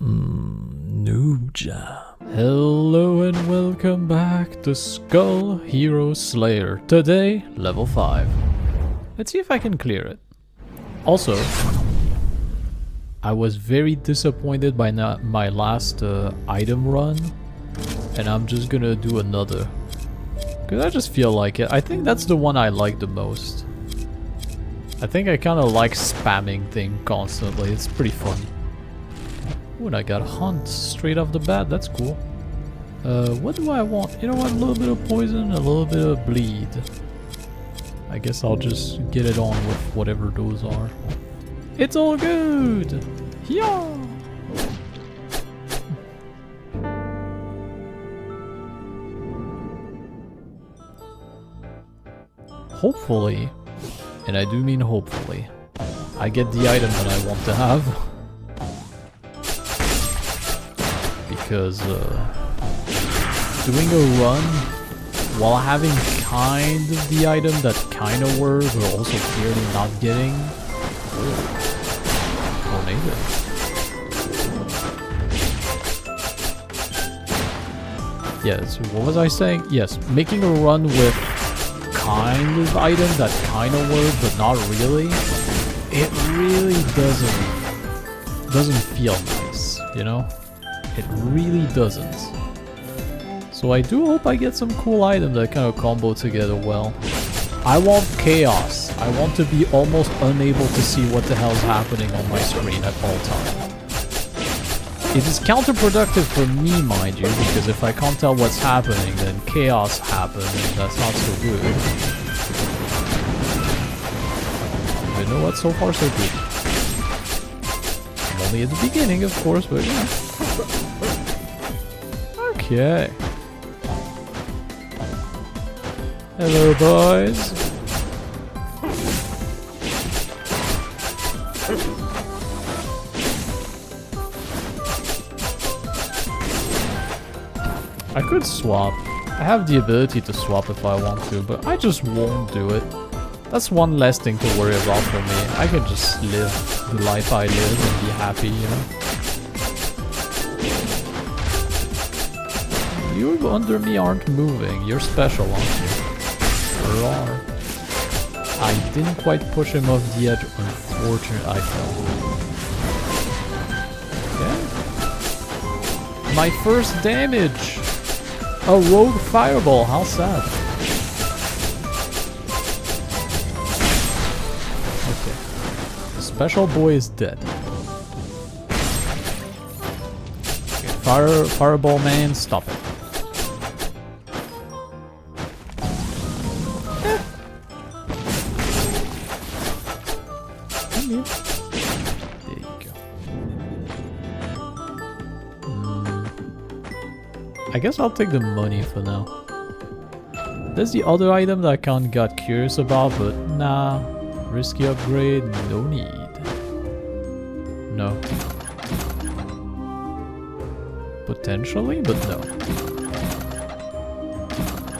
Noob Jam. Hello and welcome back to Skul Hero Slayer. Today, level 5. Let's see if I can clear it. Also, I was very disappointed by my last item run, and I'm just gonna do another. Because I just feel like it. I think that's the one I like the most. I think I kind of like spamming thing constantly. It's pretty fun. Ooh, and I got hunt straight off the bat. That's cool. What do I want? You know what? A little bit of poison, a little bit of bleed. I guess I'll just get it on with whatever those are. It's all good! Yeah! Hopefully, and I do mean hopefully, I get the item that I want to have. Because doing a run while having kind of the item that kind of works, but also clearly not getting. Tornado. Yes, what was I saying? Yes, making a run with kind of item that kind of works, but not really. It really doesn't feel nice, you know? It really doesn't. So I do hope I get some cool items that kind of combo together well. I want chaos. I want to be almost unable to see what the hell's happening on my screen at all times. It is counterproductive for me, mind you, because if I can't tell what's happening, then chaos happens, and that's not so good. You know what? So far, so good. I'm only at the beginning, of course, but yeah. Okay. Hello, boys. I could swap. I have the ability to swap if I want to, but I just won't do it. That's one less thing to worry about for me. I can just live the life I live and be happy, you know? You under me aren't moving. You're special, aren't you? Sure are. I didn't quite push him off the edge. Unfortunately, I fell. Okay. My first damage! A rogue fireball, how sad. Okay. The special boy is dead. Okay, fireball man, stop it. There you go. I guess I'll take the money for now. There's the other item that I kinda got curious about, but nah. Risky upgrade, no need. No. Potentially, but no.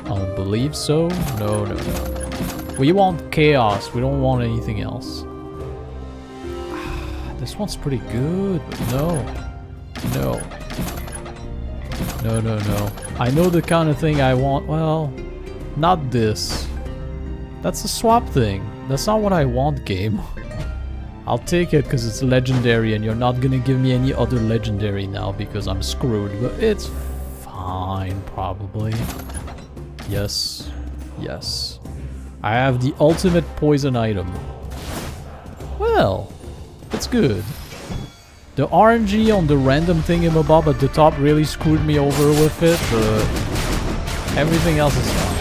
I don't believe so. No, no, no. We want chaos, we don't want anything else. This one's pretty good, but no. No. No, no, no. I know the kind of thing I want. Well, not this. That's a swap thing. That's not what I want, game. I'll take it because it's legendary and you're not gonna give me any other legendary now because I'm screwed. But it's fine, probably. Yes. Yes. I have the ultimate poison item. Well, it's good. The RNG on the random thingamabob at the top really screwed me over with it, but everything else is fine.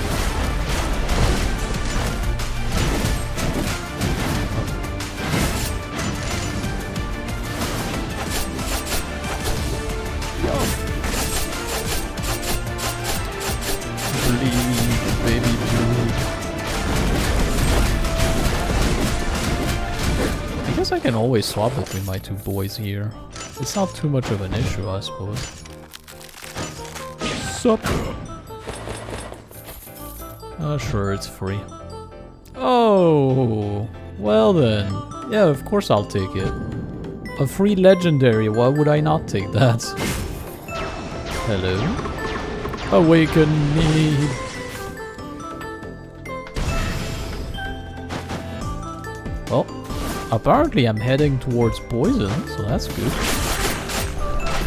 Bleed, baby, bleed. I guess I can always swap between my two boys here. It's not too much of an issue, I suppose. Sup? Sure, it's free. Oh, well then. Yeah, of course I'll take it. A free legendary, why would I not take that? Hello? Awaken me! Well, apparently I'm heading towards poison, so that's good.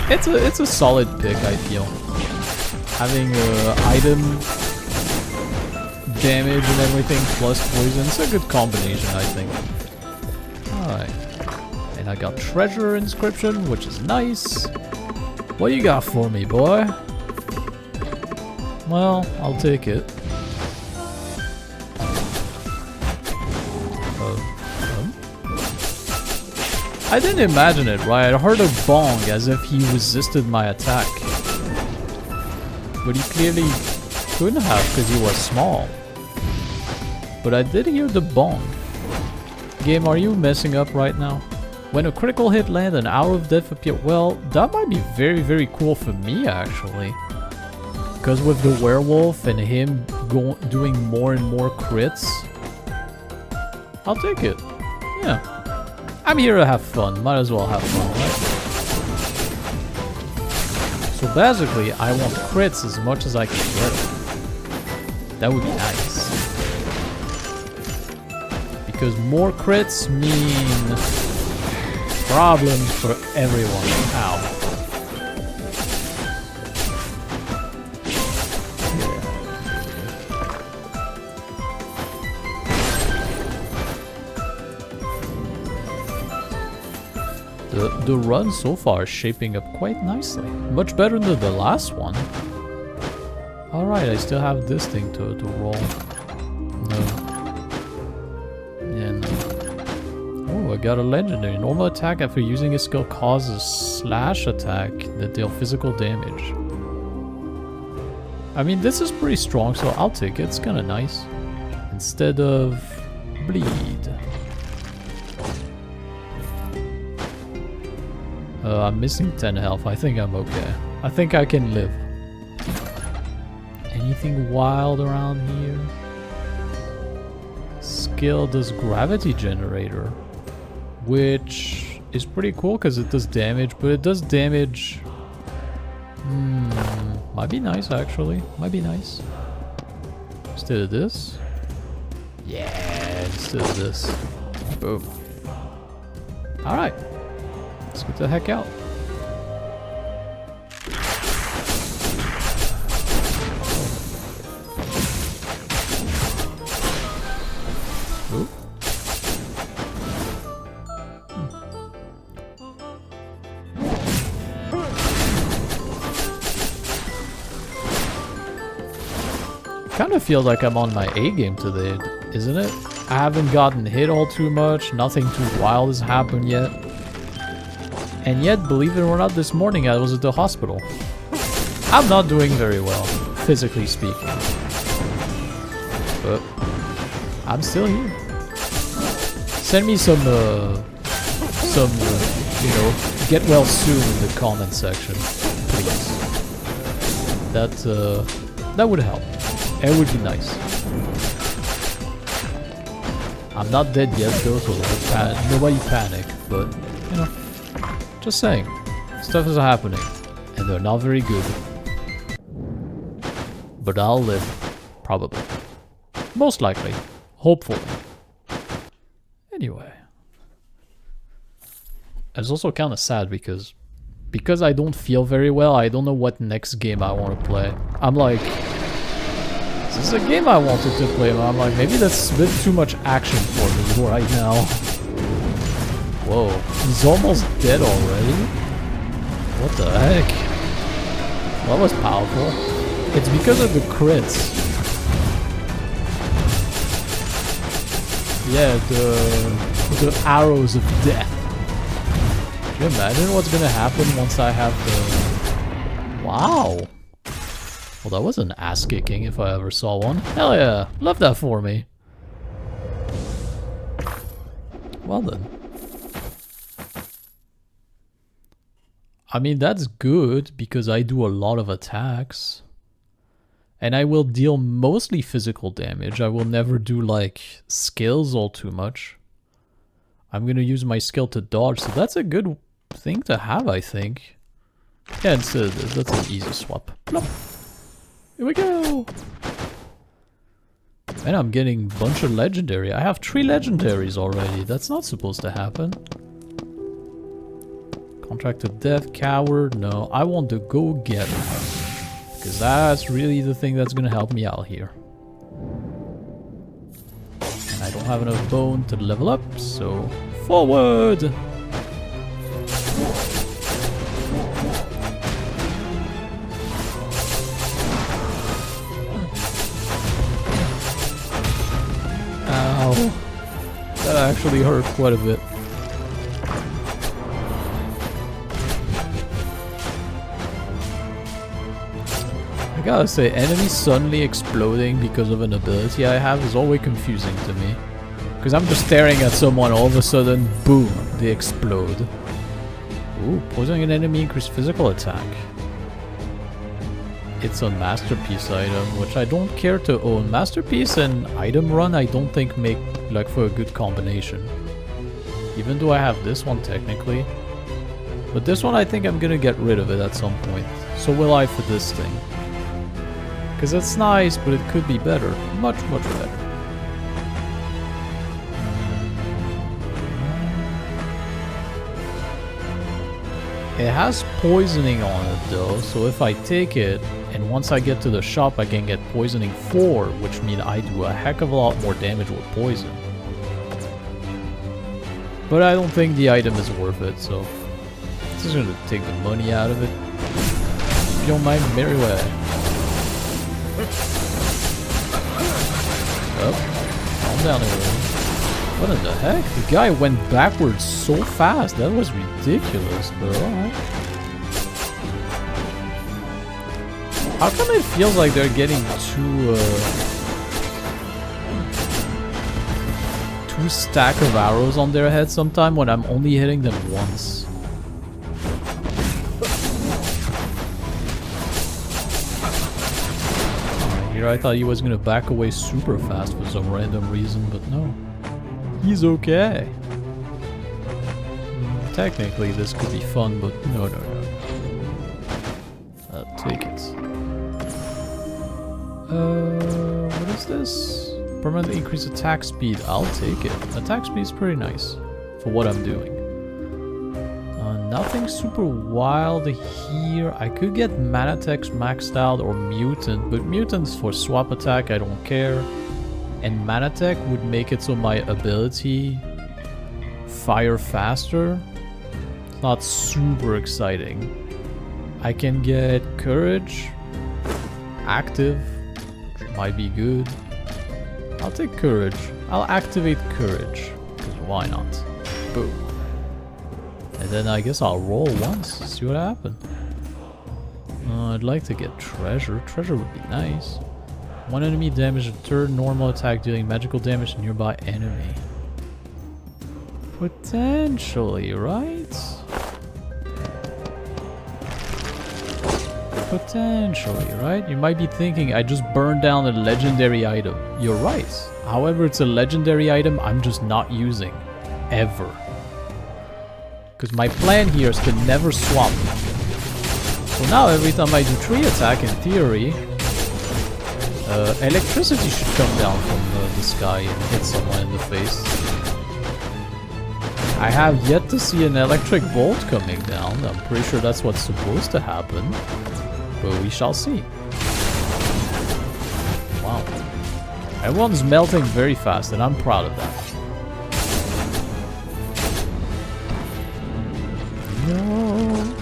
It's a solid pick, I feel. Having item damage and everything plus poison, it's a good combination, I think. Alright. And I got treasure inscription, which is nice. What you got for me, boy? Well, I'll take it. I didn't imagine it, right? I heard a bong as if he resisted my attack. But he clearly couldn't have because he was small. But I did hear the bong. Game, are you messing up right now? When a critical hit lands, an hour of death appears. Well, that might be very, very cool for me, actually. Because with the werewolf and him doing more and more crits, I'll take it. Yeah. I'm here to have fun. Might as well have fun, right? So basically, I want crits as much as I can get them. That would be nice. Because more crits mean problems for everyone. Ow. The run so far is shaping up quite nicely. Much better than the last one. Alright, I still have this thing to roll. No. Yeah, no. Oh, I got a legendary. Normal attack after using a skill causes slash attack that deal physical damage. I mean, this is pretty strong, so I'll take it. It's kind of nice. Instead of bleed. I'm missing 10 health. I think I'm okay. I think I can live. Anything wild around here? Skill does gravity generator, which is pretty cool because it does damage, but it does damage. Might be nice actually. Might be nice. Instead of this. Yeah, instead of this. Boom. Alright. Let's get the heck out. Ooh. Kind of feel like I'm on my A game today, isn't it? I haven't gotten hit all too much, nothing too wild has happened yet. And yet, believe it or not, this morning I was at the hospital. I'm not doing very well, physically speaking. But I'm still here. Send me some, you know, get well soon in the comment section, please. That would help. It would be nice. I'm not dead yet though, so nobody panic, but, you know. Just saying, stuff is happening, and they're not very good. But I'll live, probably. Most likely. Hopefully. Anyway. It's also kind of sad because I don't feel very well, I don't know what next game I want to play. I'm like, this is a game I wanted to play, but I'm like, maybe that's a bit too much action for me right now. Whoa, he's almost dead already? What the heck? That was powerful. It's because of the crits. Yeah, the arrows of death. Can you imagine what's gonna happen once I have the... Wow. Well, that was an ass kicking if I ever saw one. Hell yeah, love that for me. Well then. I mean, that's good because I do a lot of attacks. And I will deal mostly physical damage. I will never do like skills all too much. I'm gonna use my skill to dodge, so that's a good thing to have, I think. Yeah, that's an easy swap. Plop. Here we go! And I'm getting a bunch of legendary. I have 3 legendaries already. That's not supposed to happen. Contract of Death, Coward. No, I want the Go-Getter. Because that's really the thing that's gonna help me out here. And I don't have enough bone to level up, so forward! Ow. That actually hurt quite a bit. I gotta say, enemies suddenly exploding because of an ability I have is always confusing to me. Because I'm just staring at someone, all of a sudden, boom, they explode. Ooh, poisoning an enemy increased physical attack. It's a masterpiece item, which I don't care to own. Masterpiece and item run I don't think make like for a good combination. Even though I have this one technically. But this one I think I'm gonna get rid of it at some point. So will I for this thing. Because it's nice, but it could be better. Much, much better. It has poisoning on it though, so if I take it, and once I get to the shop I can get poisoning 4, which means I do a heck of a lot more damage with poison. But I don't think the item is worth it, so I'm just gonna take the money out of it. If you don't mind, merry way. Oh, calm down everyone. What in the heck? The guy went backwards so fast. That was ridiculous, but alright. How come it feels like they're getting two stack of arrows on their head sometime when I'm only hitting them once? Here I thought he was gonna back away super fast for some random reason, but no. He's okay. Technically this could be fun, but no. I'll take it. What is this? Permanently increase attack speed. I'll take it. Attack speed is pretty nice for what I'm doing. Nothing super wild here. I could get Manatex maxed out or Mutant, but Mutant's for swap attack, I don't care. And Manatech would make it so my ability fire faster. It's not super exciting. I can get Courage, Active, which might be good. I'll take Courage. I'll activate Courage, because why not? Boom. And then I guess I'll roll once, see what happens. I'd like to get Treasure. Treasure would be nice. One enemy damage, a third normal attack dealing magical damage to nearby enemy. Potentially, right? Potentially, right? You might be thinking I just burned down a legendary item. You're right. However, it's a legendary item I'm just not using. Ever. Because my plan here is to never swap. So now every time I do 3 attack, in theory, electricity should come down from the sky and hit someone in the face. I have yet to see an electric bolt coming down. I'm pretty sure that's what's supposed to happen. But we shall see. Wow. Everyone's melting very fast and I'm proud of that. No.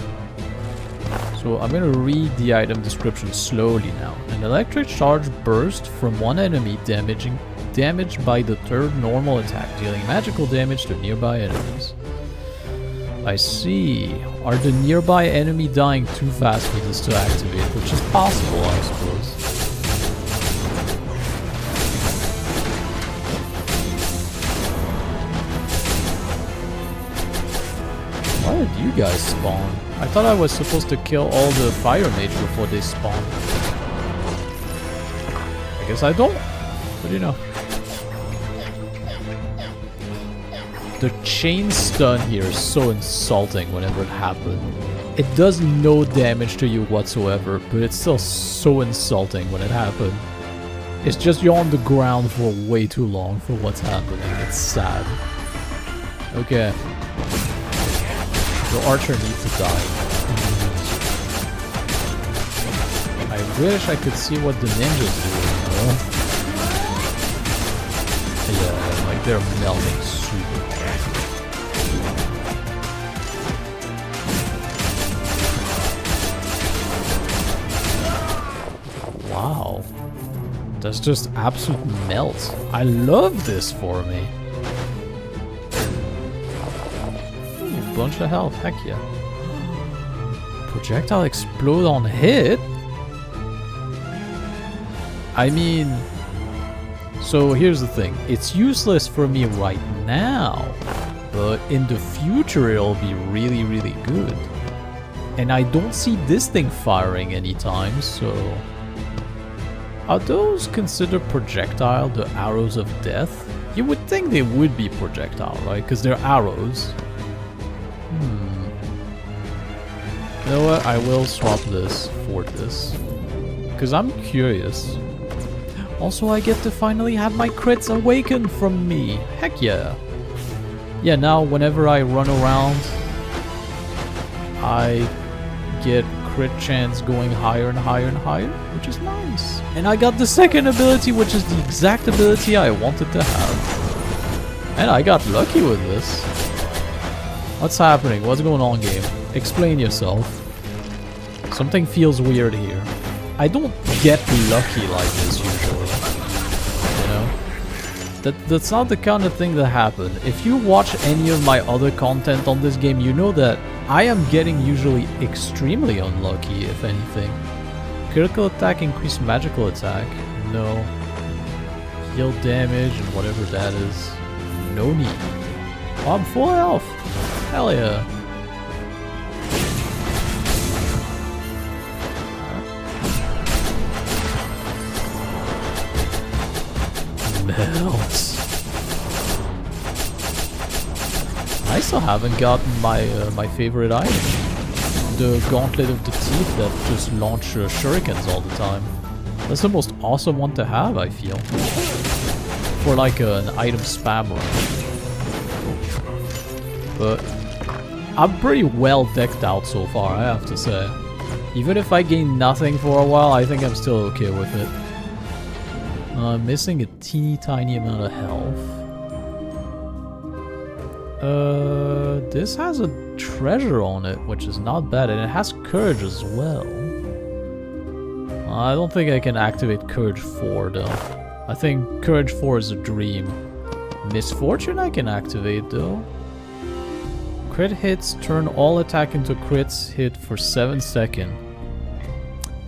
So I'm gonna read the item description slowly now. An electric charge burst from one enemy damaged by the third normal attack, dealing magical damage to nearby enemies. I see. Are the nearby enemy dying too fast for this to activate? Which is possible, I suppose. Why did you guys spawn? I thought I was supposed to kill all the fire mage before they spawn. I guess I don't. What do you know? The chain stun here is so insulting whenever it happens. It does no damage to you whatsoever, but it's still so insulting when it happens. It's just you're on the ground for way too long for what's happening. It's sad. Okay. The archer needs to die. I wish I could see what the ninjas do, you know? Yeah, like they're melting super hard. Wow. That's just absolute melt. I love this for me. Ooh, bunch of health, heck yeah. Projectile explode on hit? I mean... So here's the thing. It's useless for me right now. But in the future it'll be really, really good. And I don't see this thing firing anytime, so... Are those considered projectile, the arrows of death? You would think they would be projectile, right? Because they're arrows. You know what? I will swap this for this. Because I'm curious. Also, I get to finally have my crits awakened from me. Heck yeah. Yeah, now whenever I run around, I get crit chance going higher and higher and higher, which is nice. And I got the second ability, which is the exact ability I wanted to have. And I got lucky with this. What's happening? What's going on, game? Explain yourself. Something feels weird here. I don't get lucky like this usually. You know? That's not the kind of thing that happens. If you watch any of my other content on this game, you know that I am getting usually extremely unlucky, if anything. Critical attack, increased magical attack. No. Heal damage and whatever that is. No need. Oh, I'm full health. Hell yeah. Melt. I still haven't gotten my favorite item. The Gauntlet of the Teeth that just launch shurikens all the time. That's the most awesome one to have, I feel. For like an item spam run. But I'm pretty well decked out so far, I have to say. Even if I gain nothing for a while, I think I'm still okay with it. I'm missing a teeny tiny amount of health. This has a treasure on it, which is not bad, and it has courage as well. I don't think I can activate courage 4 though. I think courage 4 is a dream. Misfortune I can activate though. Crit hits turn all attack into crits hit for 7 seconds.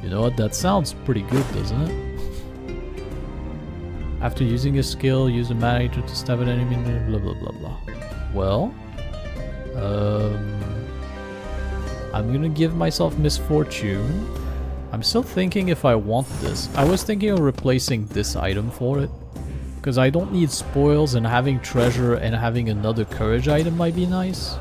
You know what, that sounds pretty good, doesn't it? After using a skill, use a mana to stab an enemy, blah blah blah blah. Well, I'm gonna give myself misfortune. I'm still thinking if I want this. I was thinking of replacing this item for it. Because I don't need spoils, and having treasure and having another courage item might be nice.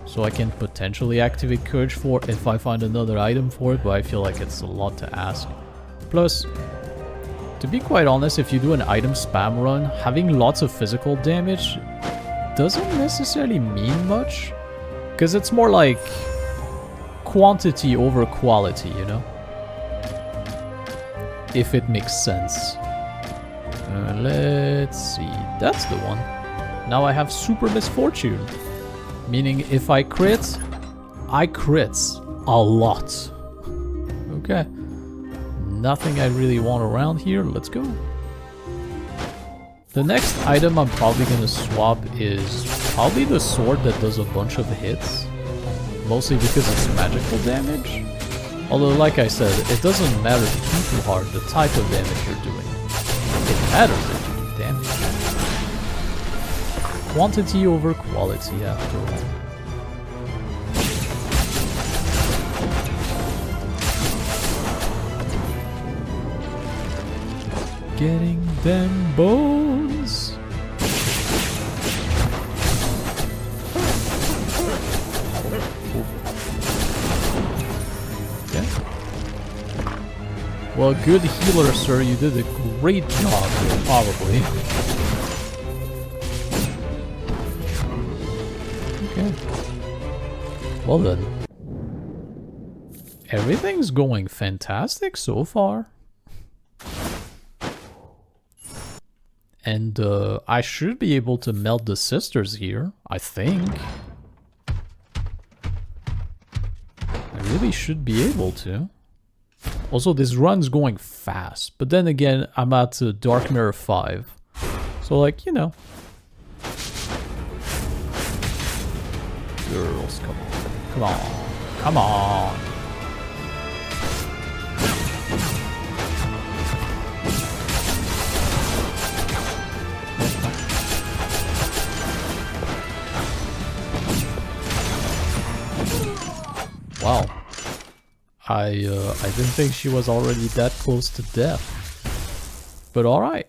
So I can potentially activate courage 4 if I find another item for it, but I feel like it's a lot to ask. Plus, to be quite honest, if you do an item spam run, having lots of physical damage doesn't necessarily mean much. Because it's more like quantity over quality, you know? If it makes sense. Let's see. That's the one. Now I have super misfortune. Meaning if I crit, I crits a lot. Okay. Nothing I really want around here. Let's go. The next item I'm probably going to swap is probably the sword that does a bunch of hits. Mostly because it's magical damage. Although, like I said, it doesn't matter to hit too hard the type of damage you're doing. It matters that you do damage. Quantity over quality, after all. Getting them bones. Well, good healer, sir. You did a great job, probably. Okay. Well then. Everything's going fantastic so far. And I should be able to melt the sisters here, I think. I really should be able to. Also, this run's going fast, but then again, I'm at Dark Mirror 5. So, like, you know. Girls, come on. Come on. Come on. Wow. I didn't think she was already that close to death. But alright.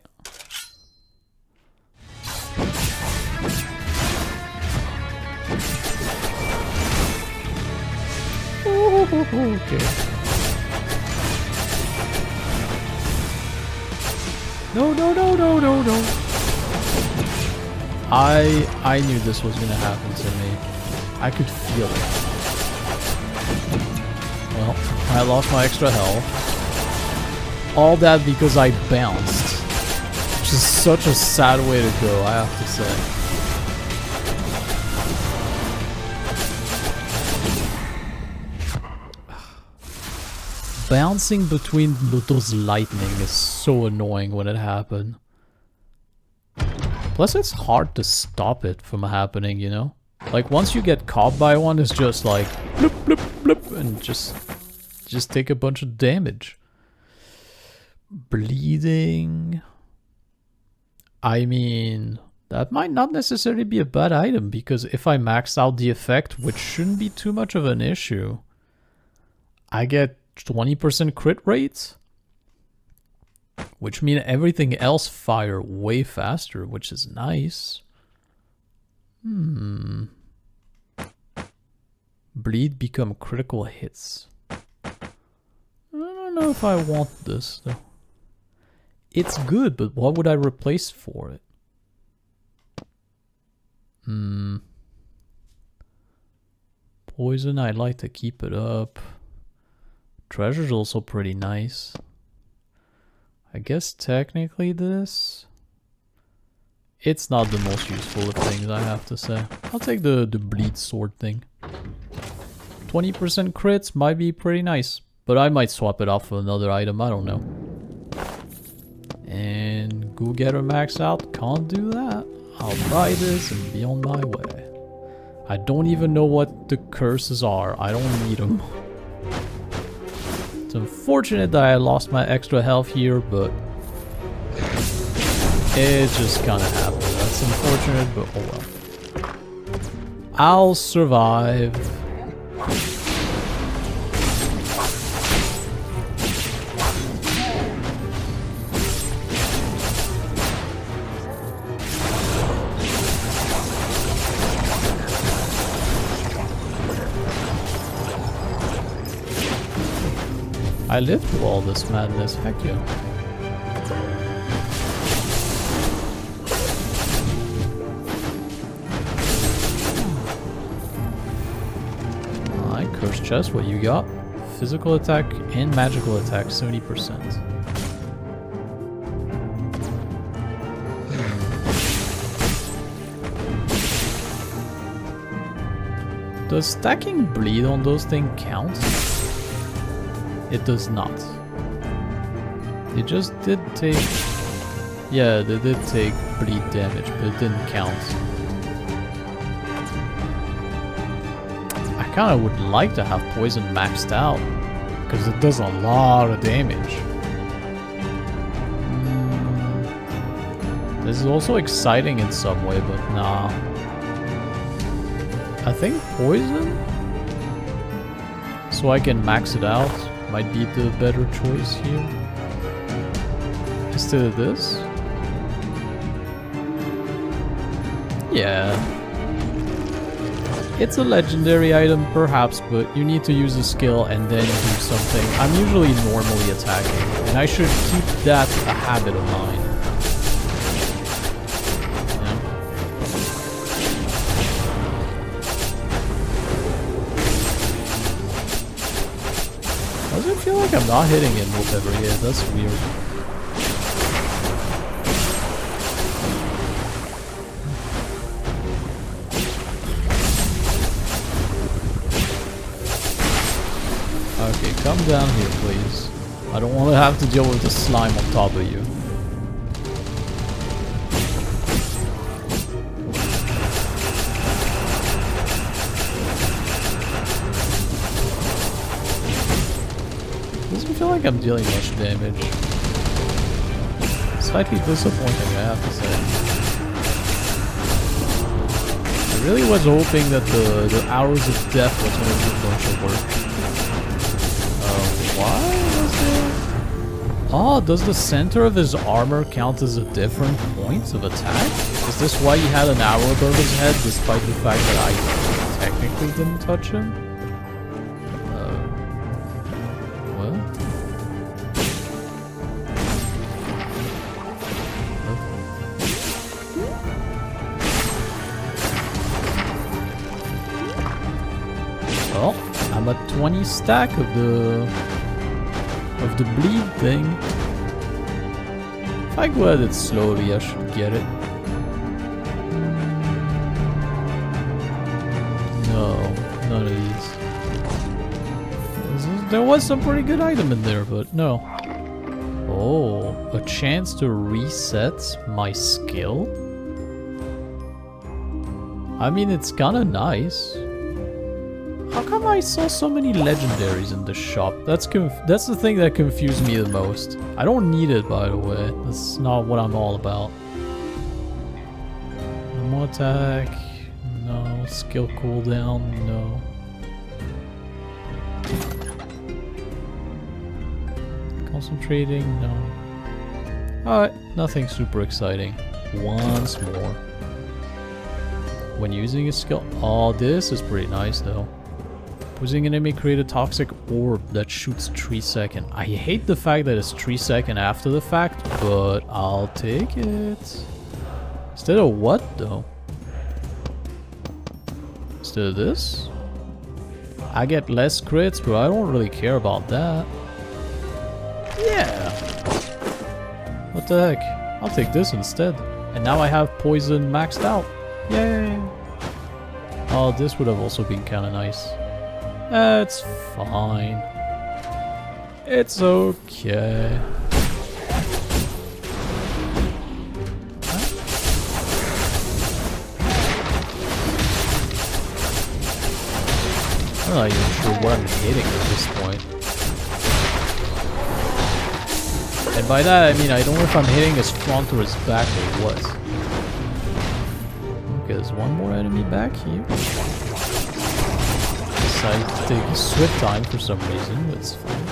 Okay. No, no, no, no, no, no. I knew this was gonna happen to me. I could feel it. Well, I lost my extra health. All that because I bounced. Which is such a sad way to go, I have to say. Bouncing between those lightning is so annoying when it happened. Plus it's hard to stop it from happening, you know? Like once you get caught by one, it's just like bloop, bloop, bloop, and just take a bunch of damage. Bleeding. I mean, that might not necessarily be a bad item because if I max out the effect, which shouldn't be too much of an issue, I get 20% crit rates, which means everything else fire way faster, which is nice. Bleed become critical hits. I don't know if I want this though. It's good, but what would I replace for it? Poison, I'd like to keep it up. Treasure's also pretty nice. I guess technically this... It's not the most useful of things, I have to say. I'll take the bleed sword thing. 20% crits might be pretty nice, but I might swap it out for another item, I don't know. And go get her maxed out, can't do that. I'll buy this and be on my way. I don't even know what the curses are, I don't need them. It's unfortunate that I lost my extra health here, but it just kind of happened. That's unfortunate, but oh well. I'll survive. I lived through all this madness, heck yeah. Alright, curse chest, what you got? Physical attack and magical attack, 70%. Does stacking bleed on those things count? It does not. They just did take... Yeah, they did take bleed damage, but it didn't count. I kinda would like to have poison maxed out, because it does a lot of damage. This is also exciting in some way, but nah. I think poison? So I can max it out. Might be the better choice here. Instead of this? Yeah. It's a legendary item, perhaps, but you need to use a skill and then do something. I'm usually normally attacking, and I should keep that a habit of mine. Does it feel like I'm not hitting him whatever he is? That's weird. Okay, come down here, please. I don't want to have to deal with the slime on top of you. Doesn't feel like I'm dealing much damage. Slightly disappointing, I have to say. I really was hoping that the Hours of Death was going to do a bunch of work. Why was there? Oh, does the center of his armor count as a different point of attack? Is this why he had an arrow above his head, despite the fact that I technically didn't touch him? Well? Well, I'm at 20 stack of the bleed thing. If I go at it slowly, I should get it. No, none of these. There was some pretty good item in there, but no. Oh, a chance to reset my skill? I mean, it's kinda nice. How come I saw so many legendaries in the shop? That's the thing that confused me the most. I don't need it, by the way. That's not what I'm all about. No more attack. No. Skill cooldown. No. Concentrating. No. Alright. Nothing super exciting. Once more. When using a skill. Oh, this is pretty nice, though. Opposing enemy create a toxic orb that shoots 3 seconds. I hate the fact that it's 3 seconds after the fact, but I'll take it. Instead of what, though? Instead of this? I get less crits, but I don't really care about that. Yeah! What the heck? I'll take this instead. And now I have poison maxed out. Yay! Oh, this would have also been kind of nice. It's fine. It's okay. I'm not even sure what I'm hitting at this point. And by that I mean I don't know if I'm hitting his front or his back or what. Okay, there's one more enemy back here. Decided to take a swift time for some reason, but it's fine.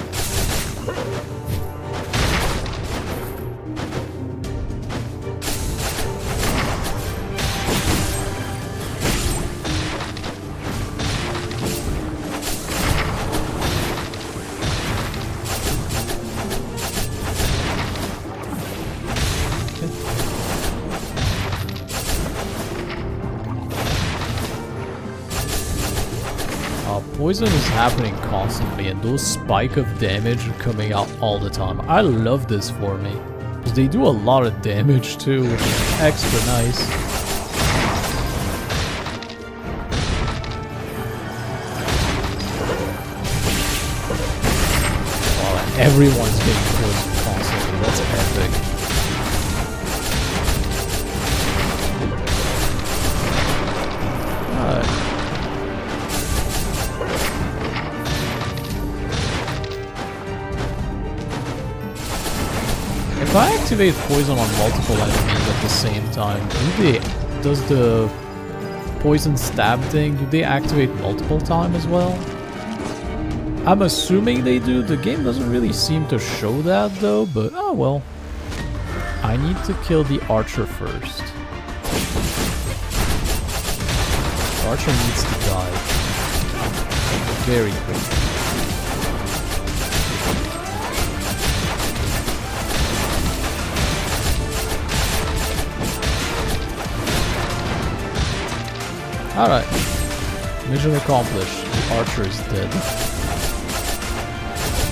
Poison is happening constantly and those spike of damage are coming out all the time. I love this for me. Because they do a lot of damage too, which is extra nice. Wow, everyone's getting poisoned constantly. That's epic. Alright. If I activate poison on multiple enemies at the same time, does the poison stab thing, do they activate multiple times as well? I'm assuming they do. The game doesn't really seem to show that though, but oh well. I need to kill the archer first. Archer needs to die. Very quick. Alright. Mission accomplished. The Archer is dead.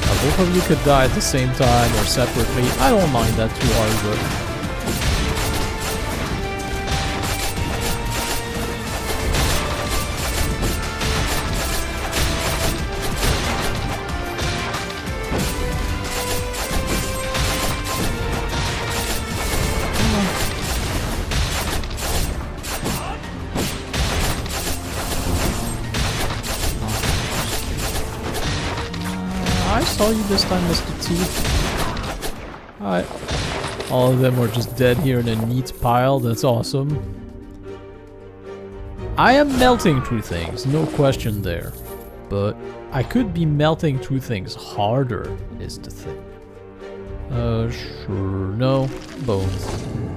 Now both of you could die at the same time or separately. I don't mind that too hard, but... I saw you this time, Mr. T. Alright. All of them are just dead here in a neat pile. That's awesome. I am melting through things, no question there. But I could be melting through things harder, is the thing. Sure. No. Bones.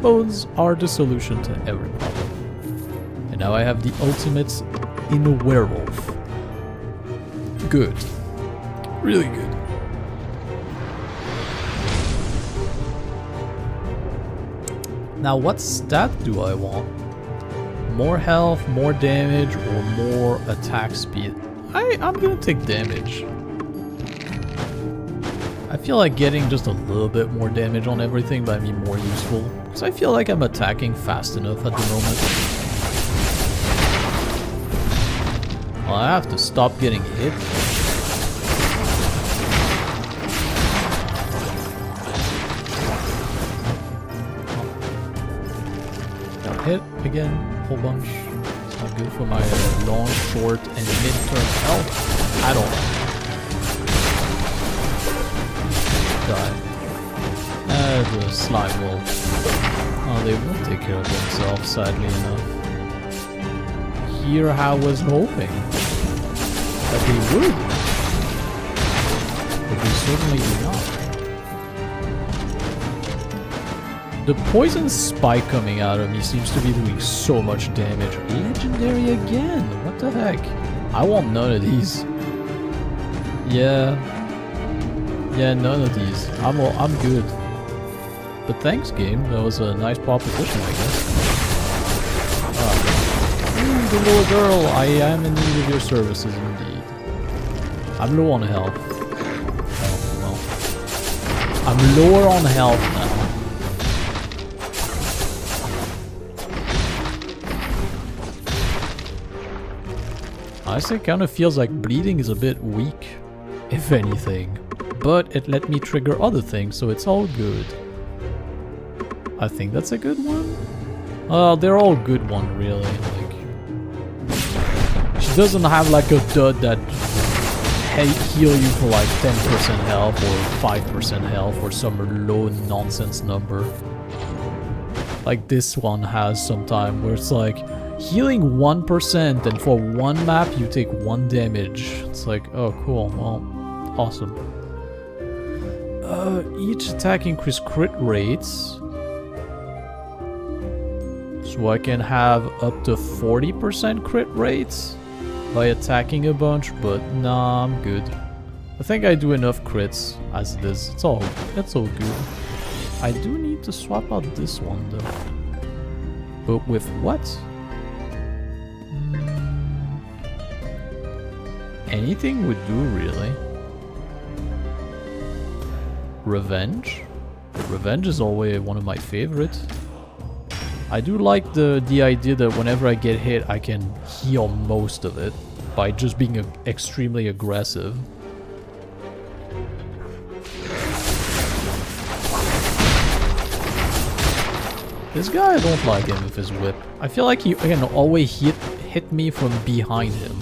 Bones are the solution to every problem. And now I have the ultimate in a werewolf. Good. Really good. Now what stat do I want? More health, more damage, or more attack speed? I'm gonna take damage. I feel like getting just a little bit more damage on everything might be more useful. Because I feel like I'm attacking fast enough at the moment. Well, I have to stop getting hit. Hit again, whole bunch. It's not good for my long, short, and mid-turn health. I don't die. The slime will. Oh, they will take care of themselves, sadly enough. Here I was hoping that they would. But they certainly do not. The poison spike coming out of me seems to be doing so much damage. Legendary again. What the heck? I want none of these. Yeah. Yeah, none of these. I'm good. But thanks, game. That was a nice proposition, I guess. The little girl. I am in need of your services, indeed. I'm low on health. Oh, well. I'm lower on health now. Honestly, it kind of feels like bleeding is a bit weak, if anything. But it let me trigger other things, so it's all good. I think that's a good one. They're all good one, really. Like, she doesn't have like a dud that heal you for like 10% health or 5% health or some low nonsense number. Like this one has sometime where it's like healing 1% and for one map you take 1 damage. It's like, oh cool, well, awesome. Each attack increase crit rates. So I can have up to 40% crit rates by attacking a bunch, but nah, I'm good. I think I do enough crits as it is. It's all good. I do need to swap out this one though. But with what? Anything would do, really. Revenge? Revenge is always one of my favorites. I do like the idea that whenever I get hit, I can heal most of it by just being extremely aggressive. This guy, I don't like him with his whip. I feel like he can always hit me from behind him.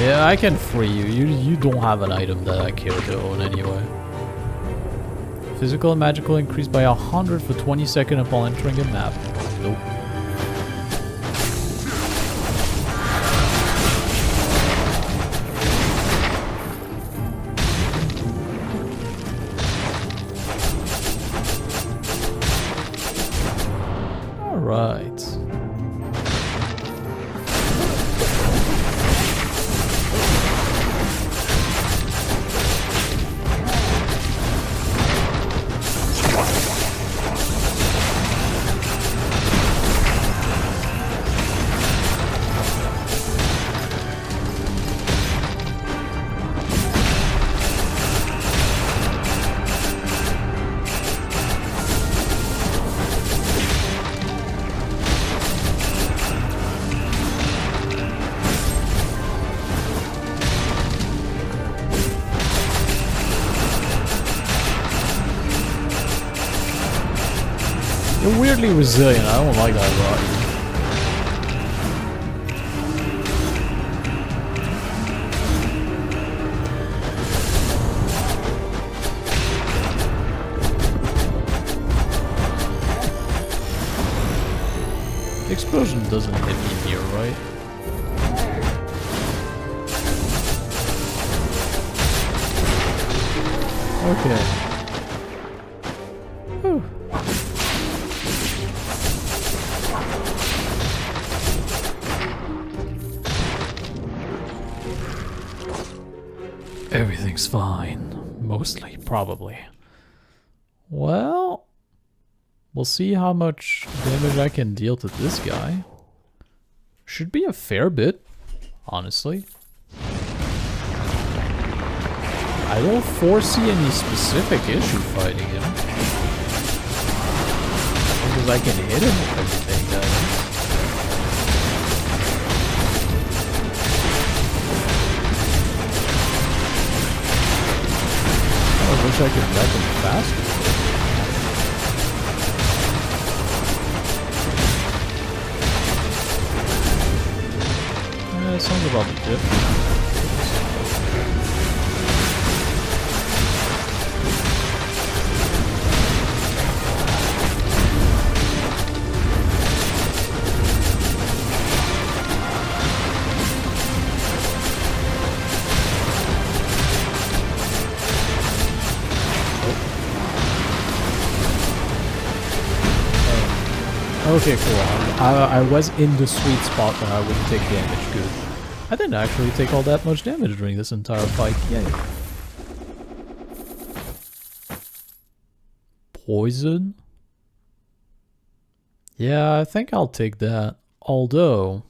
Yeah, I can free you. You don't have an item that I care to own anyway. Physical and magical increase by 100 for 20 seconds upon entering a map. Nope. Right. You're weirdly resilient. I don't like that about you. The explosion doesn't hit me here, right? Okay. Whew. Everything's fine. Mostly, probably. Well, we'll see how much damage I can deal to this guy. Should be a fair bit, honestly. I don't foresee any specific issue fighting him. Because I can hit him with everything, guys. I wish I could wreck him faster. Something about the dip. Okay, cool. I was in the sweet spot where I wouldn't take damage. Good. I didn't actually take all that much damage during this entire fight. Yay. Poison? Yeah, I think I'll take that. Although,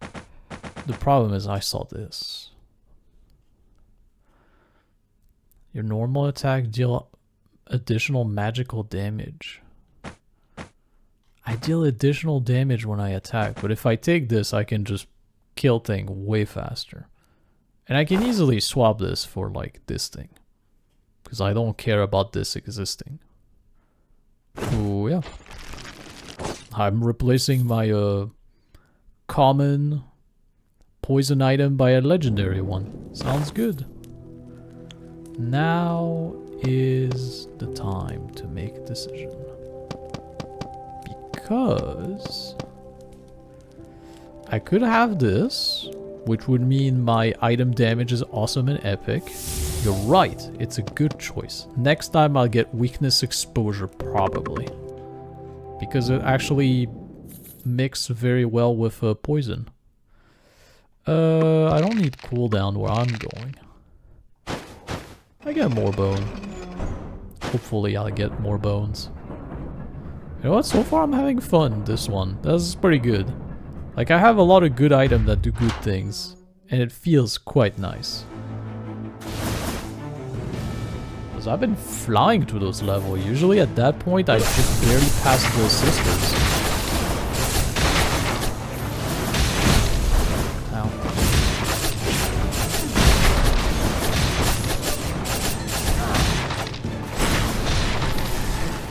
the problem is I saw this. Your normal attack deal additional magical damage. I deal additional damage when I attack, but if I take this, I can just kill things way faster. And I can easily swap this for like this thing, because I don't care about this existing. Oh yeah. I'm replacing my common poison item by a legendary one. Sounds good. Now is the time to make a decision. Because I could have this, which would mean my item damage is awesome and epic. You're right, it's a good choice. Next time I'll get weakness exposure, probably. Because it actually mixes very well with poison. I don't need cooldown where I'm going. I get more bone. Hopefully I'll get more bones. You know what? So far I'm having fun this one. That's pretty good. Like, I have a lot of good items that do good things. And it feels quite nice. Because I've been flying through those levels. Usually at that point I just barely pass those sisters. Ow.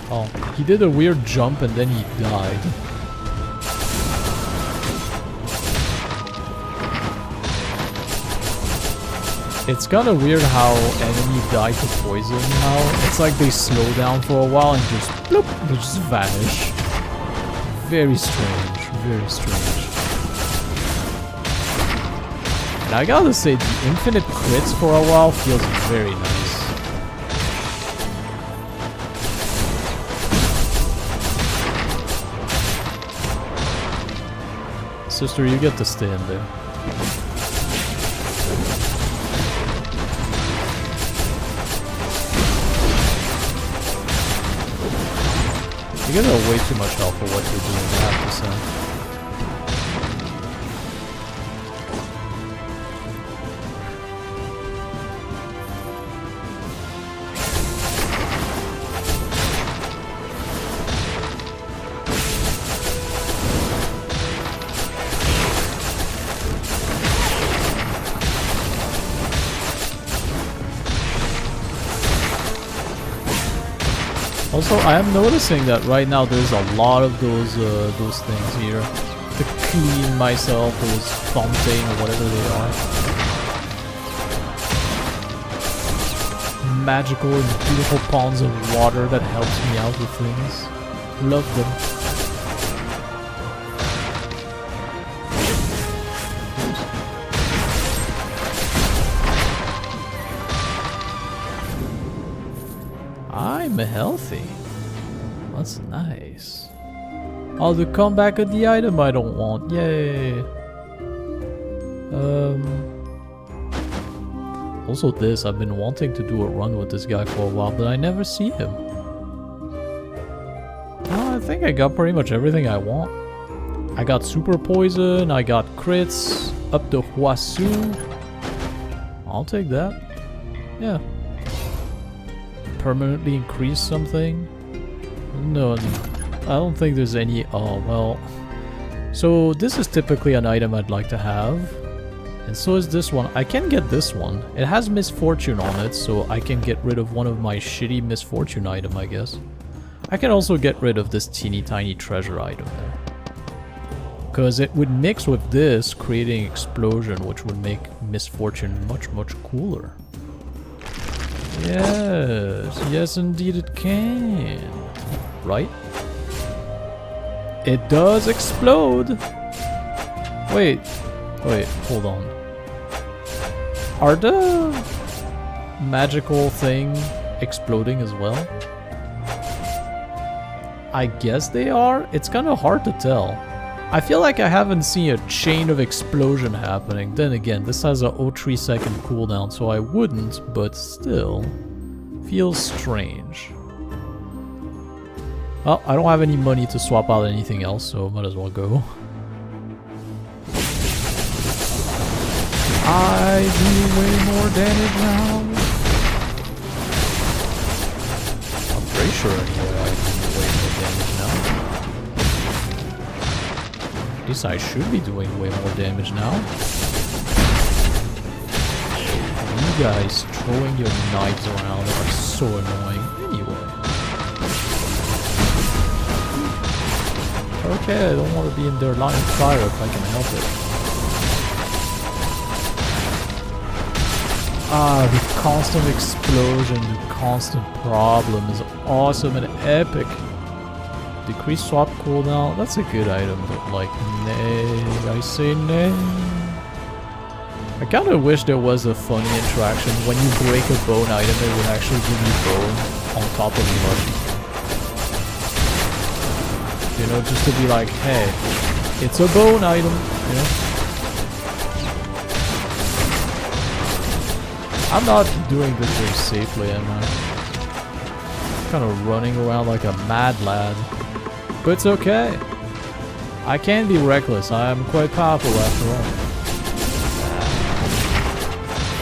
Oh, he did a weird jump and then he died. It's kind of weird how enemy die to poison now. It's like they slow down for a while and just bloop, they just vanish. Very strange, very strange. And I gotta say, the infinite crits for a while feels very nice. Sister, you get to stay in there. You get way too much help for what you're doing, I have to say. Also, I am noticing that right now there's a lot of those things here to clean myself, those fontaine or whatever they are. Magical and beautiful ponds of water that helps me out with things. Love them. I'm healthy. That's nice. Oh, the comeback of the item I don't want. Yay. Also this, I've been wanting to do a run with this guy for a while, but I never see him. I think I got pretty much everything I want. I got super poison, I got crits, up to Huasu. I'll take that. Yeah. Permanently increase something? No, I don't think there's any. Oh, well. So this is typically an item I'd like to have. And so is this one. I can get this one. It has misfortune on it, so I can get rid of one of my shitty misfortune item, I guess. I can also get rid of this teeny tiny treasure item there. Because it would mix with this, creating explosion, which would make misfortune much, much cooler. Yes, yes indeed it can. Right? It does explode. Wait, hold on. Are the magical thing exploding as well? I guess they are. It's kind of hard to tell. I feel like I haven't seen a chain of explosion happening. Then again, this has a 0.3 second cooldown, so I wouldn't, but still feels strange. Well, I don't have any money to swap out anything else, so might as well go. I do way more damage now. I'm pretty sure anyway I do way more damage now. At least I should be doing way more damage now. You guys throwing your knives around are so annoying. Anyway. Okay, I don't want to be in their line of fire if I can help it. Ah, the constant explosion, the constant problem is awesome and epic. Decrease swap cooldown, that's a good item, but like, nay, I say nay. I kinda wish there was a funny interaction. When you break a bone item, it would actually give you bone on top of money. You know, just to be like, hey, it's a bone item, you know? I'm not doing this very safely, am I? I'm kind of running around like a mad lad. But it's okay. I can be reckless. I am quite powerful after all.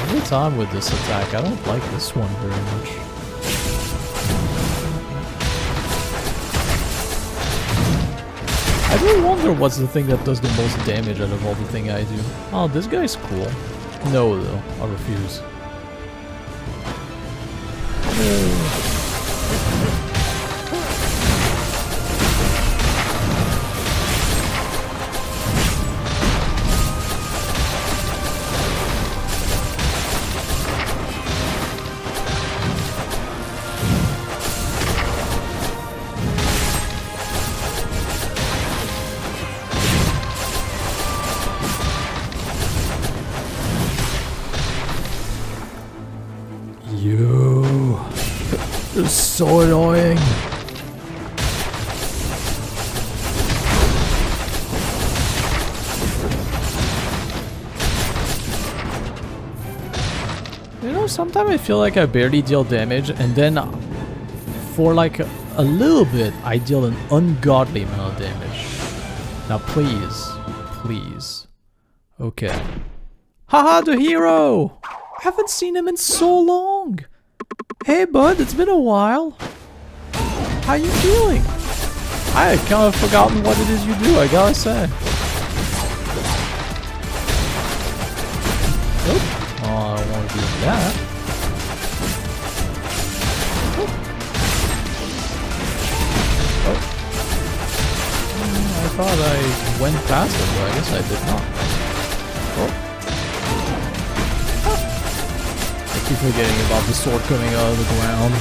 Every time with this attack, I don't like this one very much. I do wonder what's the thing that does the most damage out of all the thing I do. Oh, this guy's cool. No, though. I refuse. It's so annoying. You know, sometimes I feel like I barely deal damage, and then for like a little bit, I deal an ungodly amount of damage. Now please, please. Okay. Haha, the hero! I haven't seen him in so long! Hey bud, it's been a while. How you feeling? I had kind of forgotten what it is you do, I gotta say. Nope. Oh, I don't want to do that. Oh. I thought I went past it, but I guess I did not. Oh. I keep forgetting about the sword coming out of the ground.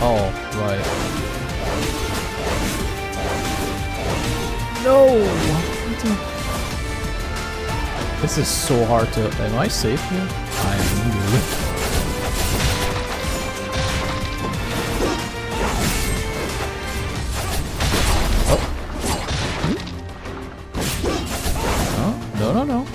Oh, right. No! What the... This is so hard to... Am I safe here? I am really. Oh. No, no, no.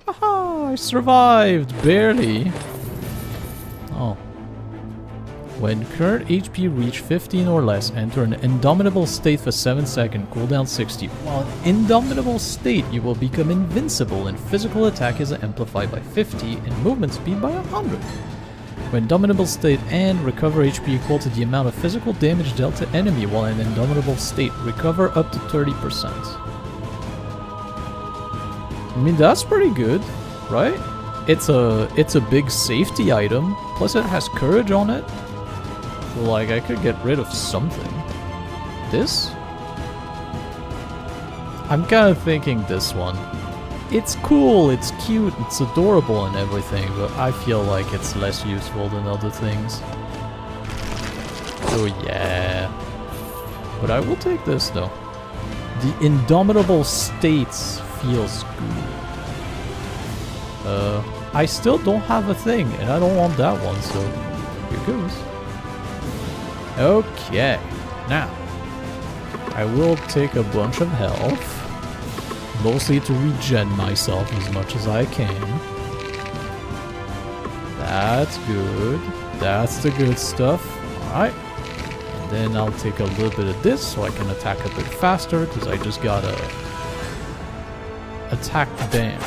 Haha! I survived! Barely. Oh. When current HP reach 15 or less, enter an indomitable state for 7 seconds, cooldown 60. While in indomitable state, you will become invincible and physical attack is amplified by 50 and movement speed by 100. When indomitable state and recover HP equal to the amount of physical damage dealt to enemy while in indomitable state, recover up to 30%. I mean, that's pretty good, right? It's a big safety item, plus it has courage on it. Like, I could get rid of something. This? I'm kind of thinking this one. It's cool, it's cute, it's adorable and everything, but I feel like it's less useful than other things. So yeah. But I will take this though. The indomitable states feels good. I still don't have a thing, and I don't want that one, so here goes. Okay, now, I will take a bunch of health, mostly to regen myself as much as I can. That's good, that's the good stuff, alright. And then I'll take a little bit of this so I can attack a bit faster, because I just got a attack band.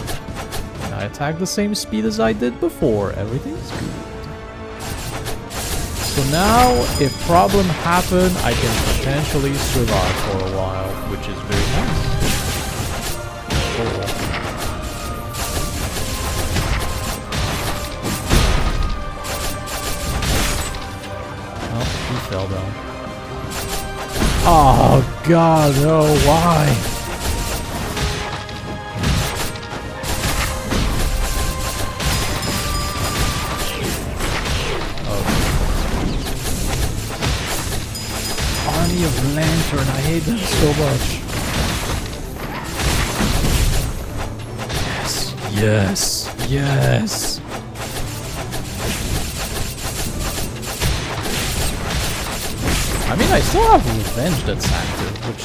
And I attack the same speed as I did before, everything's good. So now, if problem happen, I can potentially survive for a while, which is very nice. Cool. Oh, he fell down. Oh god, no, why? Of lantern, I hate them so much. Yes, yes, yes. I mean, I still have revenge that's active, which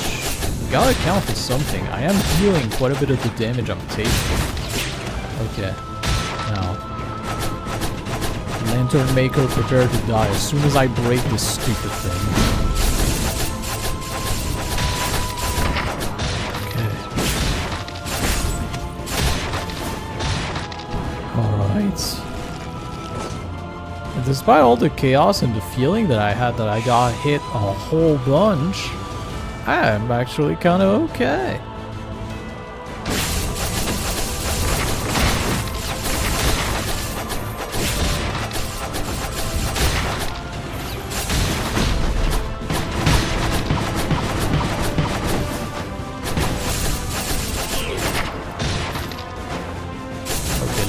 gotta count for something. I am healing quite a bit of the damage I'm taking. Okay, now. Lantern Maker, prepare to die as soon as I break this stupid thing. And despite all the chaos and the feeling that I had that I got hit a whole bunch, I am actually kind of okay.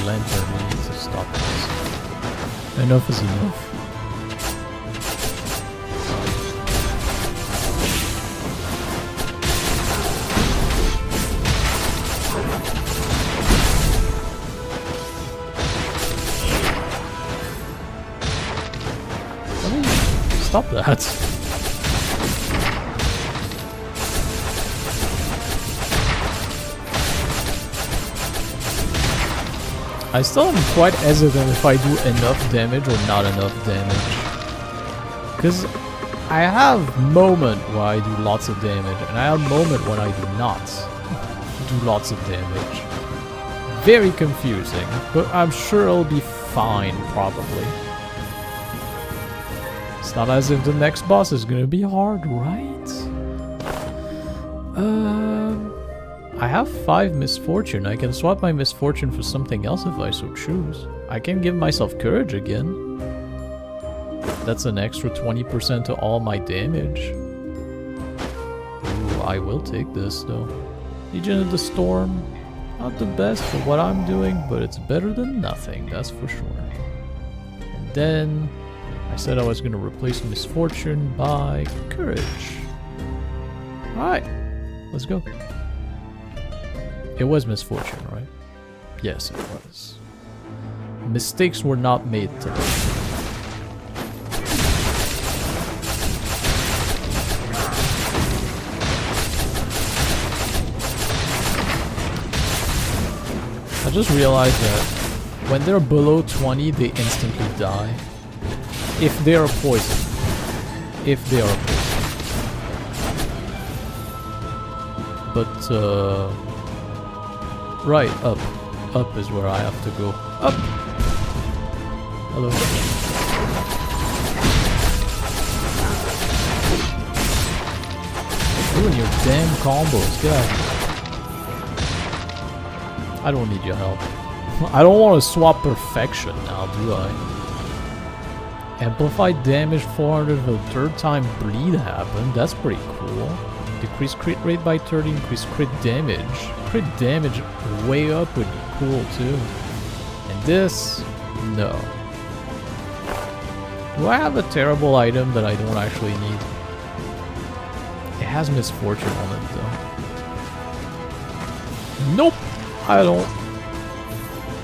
Lantern, we need to stop this. Enough is enough. Let me stop that. I still am quite hesitant if I do enough damage or not enough damage. Because I have moment where I do lots of damage, and I have moment when I do not do lots of damage. Very confusing, but I'm sure it'll be fine, probably. It's not as if the next boss is gonna be hard, right? I have 5 misfortune. I can swap my misfortune for something else if I so choose. I can give myself courage again. That's an extra 20% to all my damage. Ooh, I will take this though. Legion of the Storm. Not the best for what I'm doing, but it's better than nothing, that's for sure. And then I said I was going to replace misfortune by courage. Alright, let's go. It was misfortune, right? Yes, it was. Mistakes were not made today. I just realized that when they're below 20, they instantly die. If they are poisoned. If they are poisoned. But, right, up. Up is where I have to go. Up! Hello. Doing your damn combos, get out of here. I don't need your help. I don't want to swap perfection now, do I? Amplified damage 400 for the 3rd time bleed happened. That's pretty cool. Decrease crit rate by 30, increase crit damage. Crit damage way up would be cool too. And this, no. Do I have a terrible item that I don't actually need? It has misfortune on it though. Nope! I don't.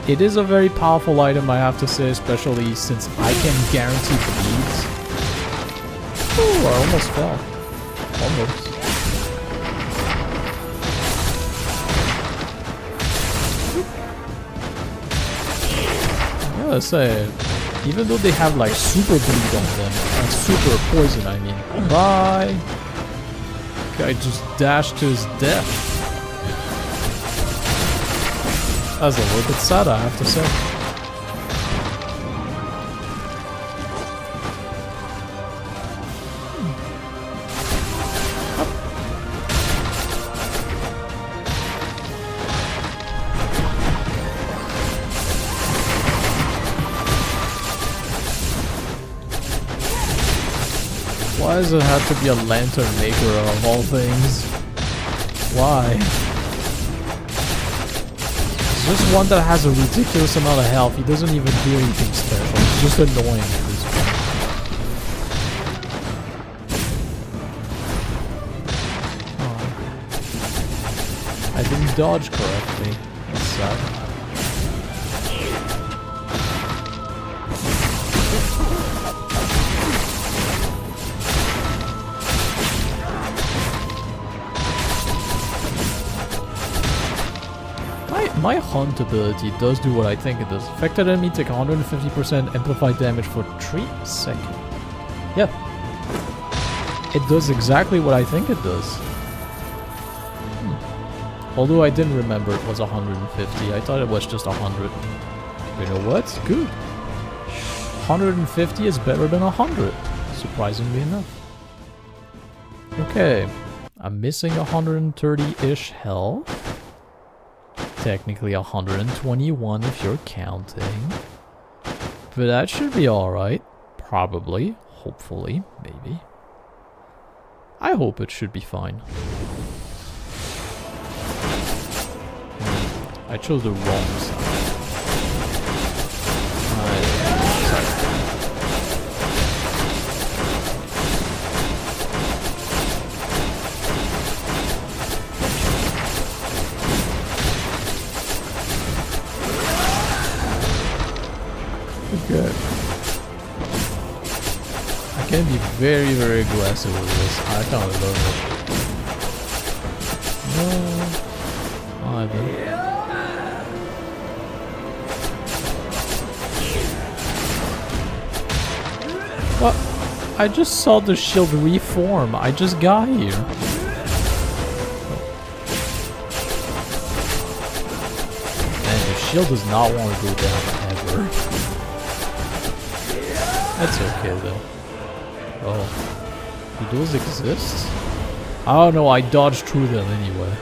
It is a very powerful item, I have to say, especially since I can guarantee bleeds. Ooh, I almost fell. Almost. I gotta say, even though they have like super bleed on them, and super poison, I mean. Bye! Guy just dashed to his death. That's a little bit sad, I have to say. Why does it have to be a lantern maker of all things? Why? Just one that has a ridiculous amount of health. He doesn't even do anything special. It's just annoying at this point. Oh. I didn't dodge correctly. That's sad. My hunt ability does do what I think it does. Affected enemy take 150% amplified damage for 3 seconds. Yeah. It does exactly what I think it does. Although I didn't remember it was 150. I thought it was just 100. You know what? Good. 150 is better than 100. Surprisingly enough. Okay. I'm missing 130-ish health. Technically 121 if you're counting. But that should be alright. Probably. Hopefully. Maybe. I hope it should be fine. I chose the wrong side. Good. I can be very, very aggressive with this. I can't love it. No. Either. I just saw the shield reform. I just got here. Man, the shield does not want to go down ever. That's okay though. Oh. Do those exist? I don't know, I dodged through them anyway.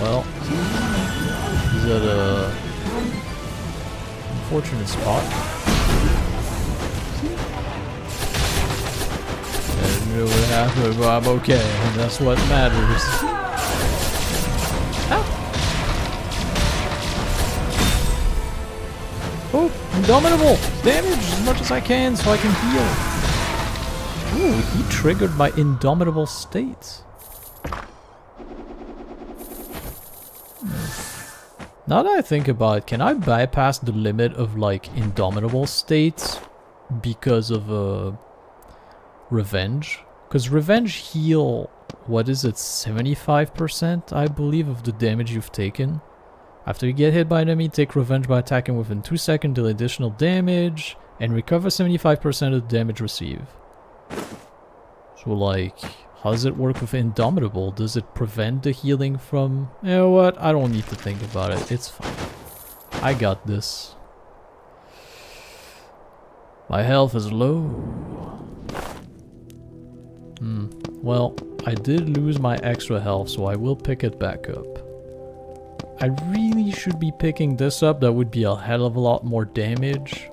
Well, he's at a unfortunate spot. And you know what happened, but I'm okay, and that's what matters. Ah. Oh, indomitable! Damage as much as I can so I can heal. Ooh, he triggered my indomitable state. Now that I think about it, can I bypass the limit of like indomitable states because of revenge? Because revenge heal, what is it, 75% I believe of the damage you've taken. After you get hit by an enemy, take revenge by attacking within 2 seconds, deal additional damage, and recover 75% of the damage received. So like, how does it work with Indomitable? Does it prevent the healing from... You know what? I don't need to think about it. It's fine. I got this. My health is low. Well, I did lose my extra health, so I will pick it back up. I really should be picking this up. That would be a hell of a lot more damage.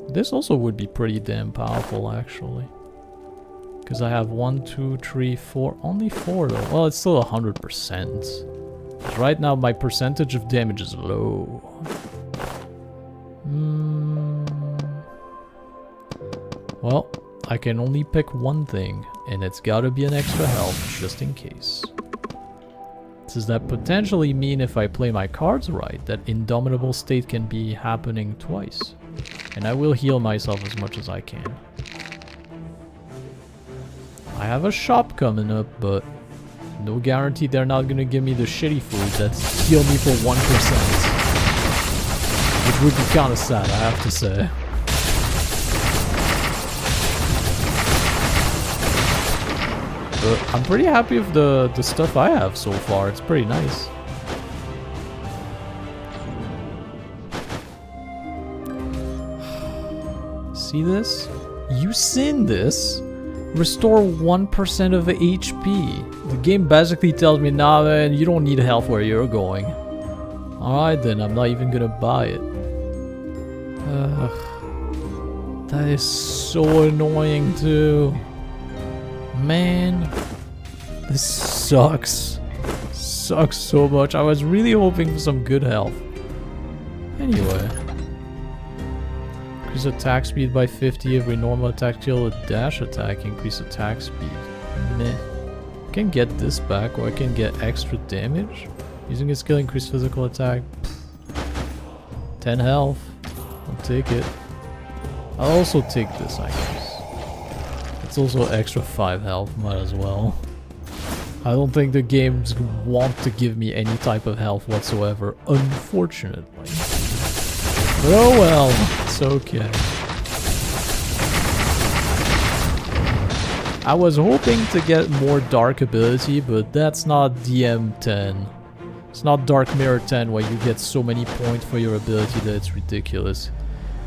This also would be pretty damn powerful, actually. Because I have 1, 2, 3, 4, only 4 though. Well, it's still 100%. Right now my percentage of damage is low. Well, I can only pick one thing, and it's gotta be an extra health, just in case. Does that potentially mean if I play my cards right, that Indomitable state can be happening twice? And I will heal myself as much as I can. I have a shop coming up, but no guarantee they're not gonna give me the shitty food that's heal me for 1%. Which would be kinda sad, I have to say. But I'm pretty happy with the stuff I have so far, it's pretty nice. See this? You seen this? Restore 1% of HP. The game basically tells me, nah man, you don't need health where you're going. Alright then, I'm not even gonna buy it. That is so annoying too. Man, this sucks. Sucks so much. I was really hoping for some good health. Anyway. Increase attack speed by 50 every normal attack kill a dash attack. Increase attack speed. Meh. I can get this back, or I can get extra damage. Using a skill increase physical attack. 10 health. I'll take it. I'll also take this, I guess. It's also extra 5 health, might as well. I don't think the games want to give me any type of health whatsoever, unfortunately. But oh well, it's okay. I was hoping to get more dark ability, but that's not DM10. It's not Dark Mirror 10 where you get so many points for your ability that it's ridiculous.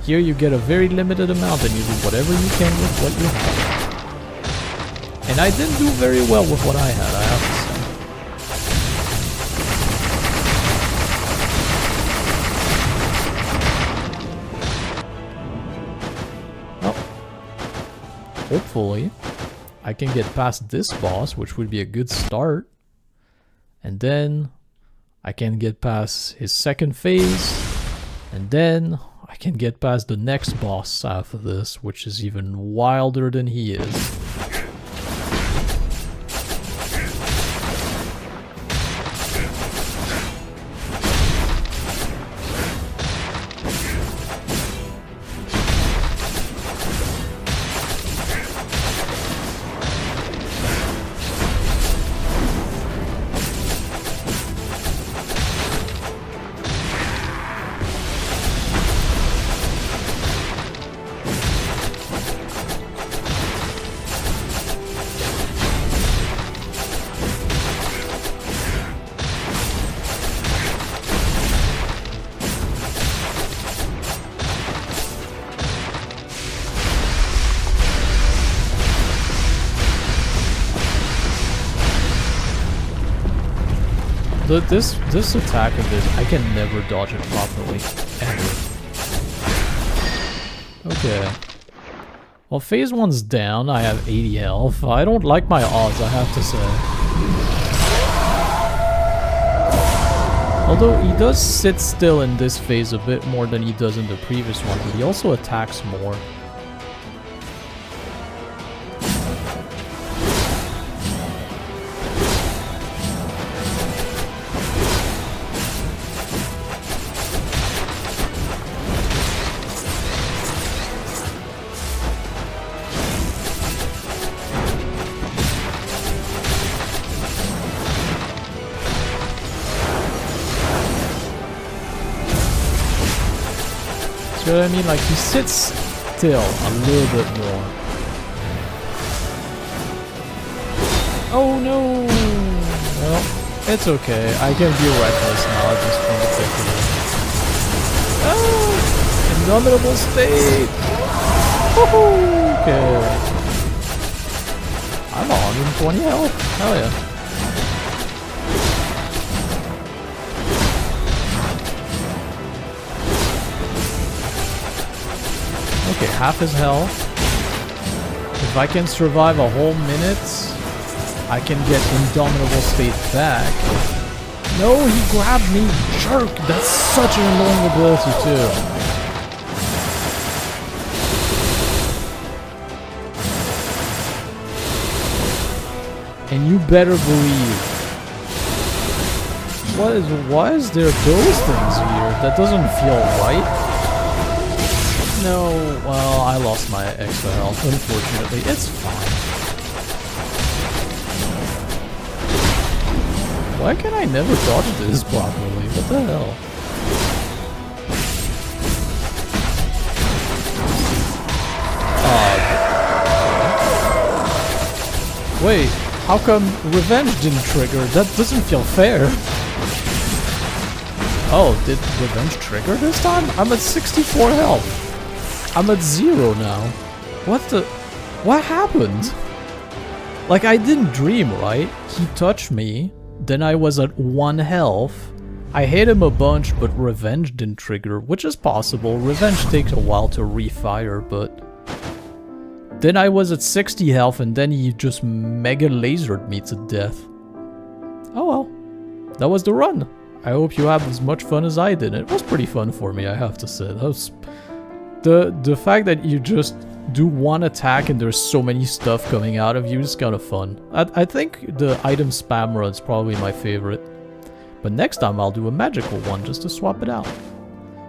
Here you get a very limited amount and you do whatever you can with what you have. And I didn't do very well with what I had, I have to say. Well, hopefully I can get past this boss, which would be a good start. And then I can get past his second phase. And then I can get past the next boss after this, which is even wilder than he is. this attack of this, I can never dodge it properly. Ever. Okay. Well, phase 1's down. I have 80 health. I don't like my odds, I have to say. Although he does sit still in this phase a bit more than he does in the previous one, but he also attacks more. You know what I mean? Like, he sits still a little bit more. Oh no! Well, it's okay. I can be reckless now at this point, effectively. Oh! Indomitable state! Woohoo! Okay. I'm 120 health. Hell yeah. Okay, half his health. If I can survive a whole minute, I can get Indomitable State back. No, he grabbed me! Jerk! That's such an annoying ability too. And you better believe. Why is there those things here? That doesn't feel right. No, well, I lost my extra health, unfortunately. It's fine. Why can I never dodge this properly? What the hell? Wait, how come Revenge didn't trigger? That doesn't feel fair. Oh, did Revenge trigger this time? I'm at 64 health. I'm at 0 now. What happened? Like, I didn't dream, right? He touched me, then I was at 1 health. I hit him a bunch, but Revenge didn't trigger, which is possible. Revenge takes a while to refire, but... Then I was at 60 health, and then he just mega lasered me to death. Oh well. That was the run. I hope you had as much fun as I did. It was pretty fun for me, I have to say. That was... The fact that you just do one attack and there's so many stuff coming out of you is kind of fun. I think the item spam run is probably my favorite. But next time I'll do a magical one just to swap it out.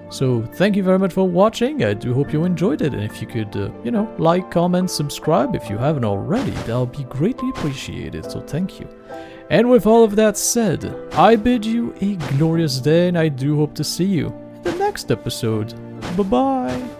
So thank you very much for watching. I do hope you enjoyed it. And if you could, you know, like, comment, subscribe if you haven't already, that'll be greatly appreciated. So thank you. And with all of that said, I bid you a glorious day and I do hope to see you in the next episode. Bye-bye.